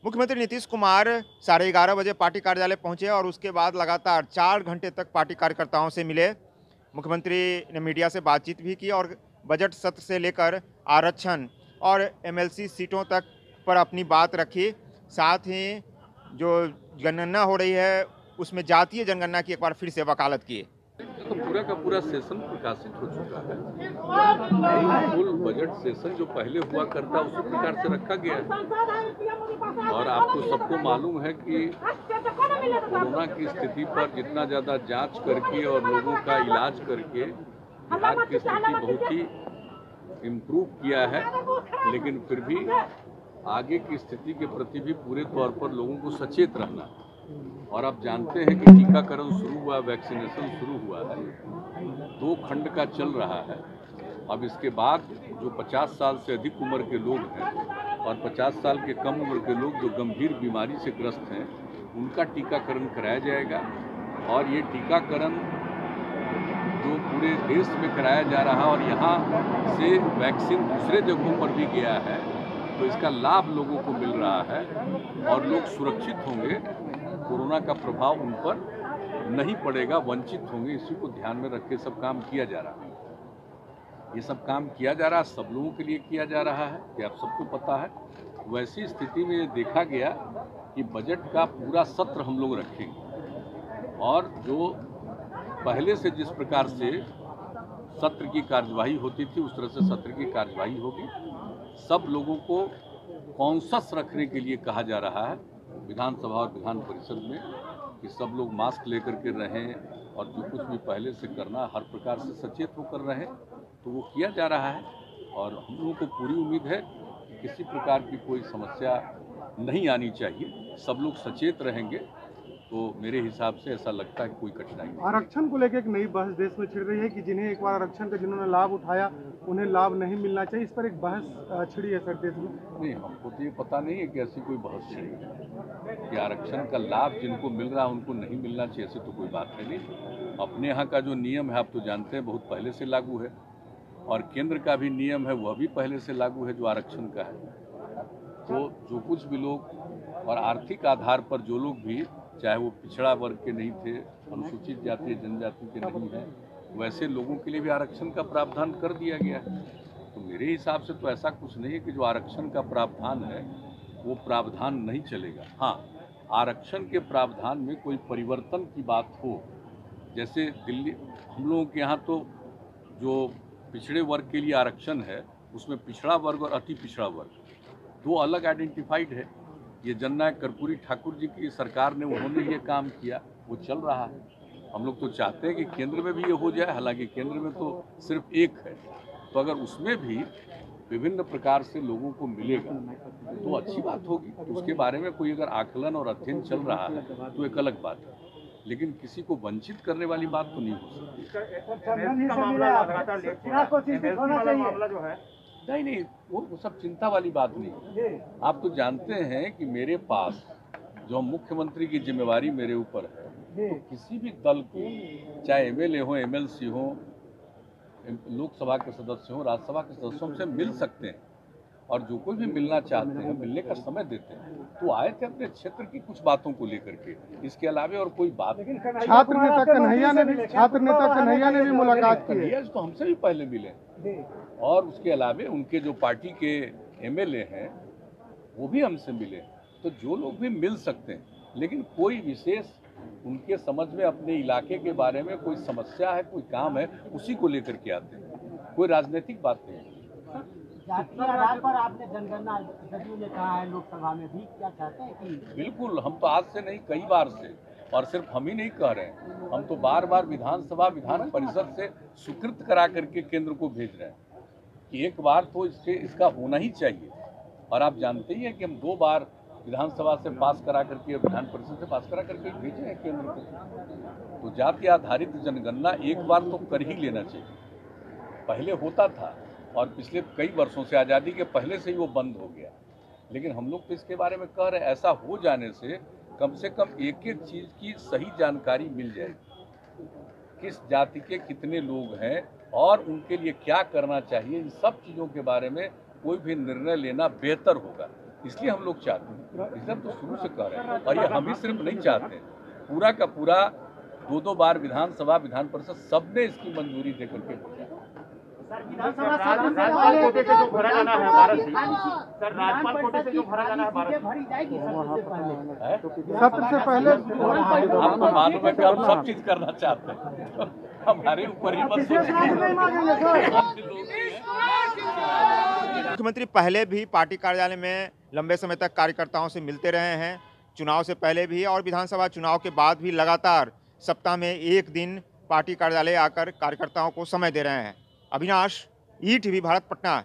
मुख्यमंत्री नीतीश कुमार 11:30 बजे पार्टी कार्यालय पहुंचे और उसके बाद लगातार 4 घंटे तक पार्टी कार्यकर्ताओं से मिले। मुख्यमंत्री ने मीडिया से बातचीत भी की और बजट सत्र से लेकर आरक्षण और एमएलसी सीटों तक पर अपनी बात रखी। साथ ही जो जनगणना हो रही है, उसमें जातीय जनगणना की एक बार फिर से वकालत की। तो पूरा का पूरा सेशन प्रकाशित हो चुका है। फुल बजट सेशन जो पहले हुआ करता उसी प्रकार से रखा गया है। और आपको सबको मालूम है कि कोरोना की स्थिति पर जितना ज़्यादा जांच करके और लोगों का इलाज करके बिहार की स्थिति बहुत ही इम्प्रूव किया है, लेकिन फिर भी आगे की स्थिति के प्रति भी पूरे तौर पर लोगों को सचेत रहना। और आप जानते हैं कि टीकाकरण शुरू हुआ, वैक्सीनेशन शुरू हुआ है, 2 खंड का चल रहा है। अब इसके बाद जो 50 साल से अधिक उम्र के लोग हैं और 50 साल के कम उम्र के लोग जो गंभीर बीमारी से ग्रस्त हैं, उनका टीकाकरण कराया जाएगा। और ये टीकाकरण जो पूरे देश में कराया जा रहा है और यहाँ से वैक्सीन दूसरे जगहों पर भी गया है, तो इसका लाभ लोगों को मिल रहा है और लोग सुरक्षित होंगे, कोरोना का प्रभाव उन पर नहीं पड़ेगा, वंचित होंगे। इसी को ध्यान में रख के सब काम किया जा रहा है। ये सब काम किया जा रहा है, सब लोगों के लिए किया जा रहा है, ये आप सबको पता है। वैसी स्थिति में देखा गया कि बजट का पूरा सत्र हम लोग रखेंगे और जो पहले से जिस प्रकार से सत्र की कार्यवाही होती थी, उस तरह से सत्र की कार्यवाही होगी। सब लोगों को कॉन्शस रखने के लिए कहा जा रहा है विधानसभा और विधान परिषद में कि सब लोग मास्क लेकर के रहें और जो कुछ भी पहले से करना हर प्रकार से सचेत होकर रहें, तो वो किया जा रहा है। और हम लोगों को पूरी उम्मीद है कि किसी प्रकार की कोई समस्या नहीं आनी चाहिए। सब लोग सचेत रहेंगे तो मेरे हिसाब से ऐसा लगता है कि कोई कठिनाई नहीं। आरक्षण को लेकर एक नई बहस देश में छिड़ रही है कि जिन्हें एक बार आरक्षण का जिन्होंने लाभ उठाया उन्हें लाभ नहीं मिलना चाहिए। इस पर एक बहस छिड़ी है सर देश में। नहीं, हमको तो ये पता नहीं है कि ऐसी कोई बहस छिड़ी है कि आरक्षण का लाभ जिनको मिल रहा है उनको नहीं मिलना चाहिए, ऐसी तो कोई बात है नहीं। अपने यहाँ का जो नियम है आप तो जानते हैं, बहुत पहले से लागू है और केंद्र का भी नियम है, वह भी पहले से लागू है जो आरक्षण का है। तो जो कुछ भी लोग और आर्थिक आधार पर जो लोग भी, चाहे वो पिछड़ा वर्ग के नहीं थे, अनुसूचित जाति जनजाति के नहीं हैं, वैसे लोगों के लिए भी आरक्षण का प्रावधान कर दिया गया है। तो मेरे हिसाब से तो ऐसा कुछ नहीं है कि जो आरक्षण का प्रावधान है वो प्रावधान नहीं चलेगा। हाँ, आरक्षण के प्रावधान में कोई परिवर्तन की बात हो, जैसे दिल्ली हम लोगों के यहाँ तो जो पिछड़े वर्ग के लिए आरक्षण है उसमें पिछड़ा वर्ग और अति पिछड़ा वर्ग दो अलग आइडेंटिफाइड है। ये जननायक कर्पूरी ठाकुर जी की सरकार ने उन्होंने ये काम किया, वो चल रहा है। हम लोग तो चाहते हैं कि केंद्र में भी ये हो जाए, हालांकि केंद्र में तो सिर्फ एक है, तो अगर उसमें भी विभिन्न प्रकार से लोगों को मिलेगा तो अच्छी बात होगी। तो उसके बारे में कोई अगर आकलन और अध्ययन चल रहा है तो एक अलग बात है, लेकिन किसी को वंचित करने वाली बात तो नहीं हो सकती। नहीं, वो सब चिंता वाली बात नहीं। आप तो जानते हैं कि मेरे पास जो मुख्यमंत्री की जिम्मेवारी मेरे ऊपर है, तो किसी भी दल को, चाहे एमएलए हो, एमएलसी हो, लोकसभा के सदस्य हो, राज्यसभा के सदस्यों से मिल सकते हैं और जो कोई भी मिलना चाहते हैं मिलने का समय देते हैं। तो आए थे अपने क्षेत्र की कुछ बातों को लेकर के, इसके अलावा और कोई बात नहीं। छात्र नेता कन्हैया ने भी मुलाकात की है, तो हमसे भी पहले मिले और उसके अलावा उनके जो पार्टी के एमएलए हैं वो भी हमसे मिले। तो जो लोग भी मिल सकते हैं, लेकिन कोई विशेष उनके समझ में अपने इलाके के बारे में कोई समस्या है, कोई काम है, उसी को लेकर के आते हैं, कोई राजनीतिक बात नहीं है। जातीय आधार पर आपने जनगणना जदयू ने कहा है लोकसभा में भी, क्या चाहते हैं कि? बिल्कुल, हम तो आज से नहीं कई बार से, और सिर्फ हम ही नहीं कह रहे हैं, हम तो बार बार विधानसभा विधान परिषद से स्वीकृत करा करके केंद्र को भेज रहे हैं कि एक बार तो इसका होना ही चाहिए। और आप जानते ही हैं कि हम 2 बार विधानसभा से पास करा करके, विधान परिषद से पास करा करके भेजे हैं केंद्र को। तो जाति आधारित जनगणना एक बार तो कर ही लेना चाहिए। पहले होता था और पिछले कई वर्षों से, आज़ादी के पहले से ही वो बंद हो गया, लेकिन हम लोग तो इसके बारे में कह रहे हैं। ऐसा हो जाने से कम एक एक चीज़ की सही जानकारी मिल जाएगी, किस जाति के कितने लोग हैं और उनके लिए क्या करना चाहिए। इन सब चीज़ों के बारे में कोई भी निर्णय लेना बेहतर होगा। इसलिए हम लोग चाहते हैं, इसलिए हम तो शुरू से कह रहे हैं। और ये हम ही सिर्फ नहीं चाहते, पूरा का पूरा 2-2 बार विधानसभा विधान परिषद सबने इसकी मंजूरी दे करके भेजा। राजपाल कोटे से जो भरा जाना है भारत सर, राजपाल कोटे से जो भरा जाना है भारत भरी जाएगी सत्र से पहले आपको मालूम है कि हम सब चीज करना चाहते हैं, हमारे ऊपर ही मत मुख्यमंत्री पहले भी पार्टी कार्यालय में लंबे समय तक कार्यकर्ताओं से मिलते रहे हैं, चुनाव से पहले भी और विधानसभा चुनाव के बाद भी लगातार सप्ताह में एक दिन पार्टी कार्यालय आकर कार्यकर्ताओं को समय दे रहे हैं। अविनाश, ईटीवी भारत, पटना।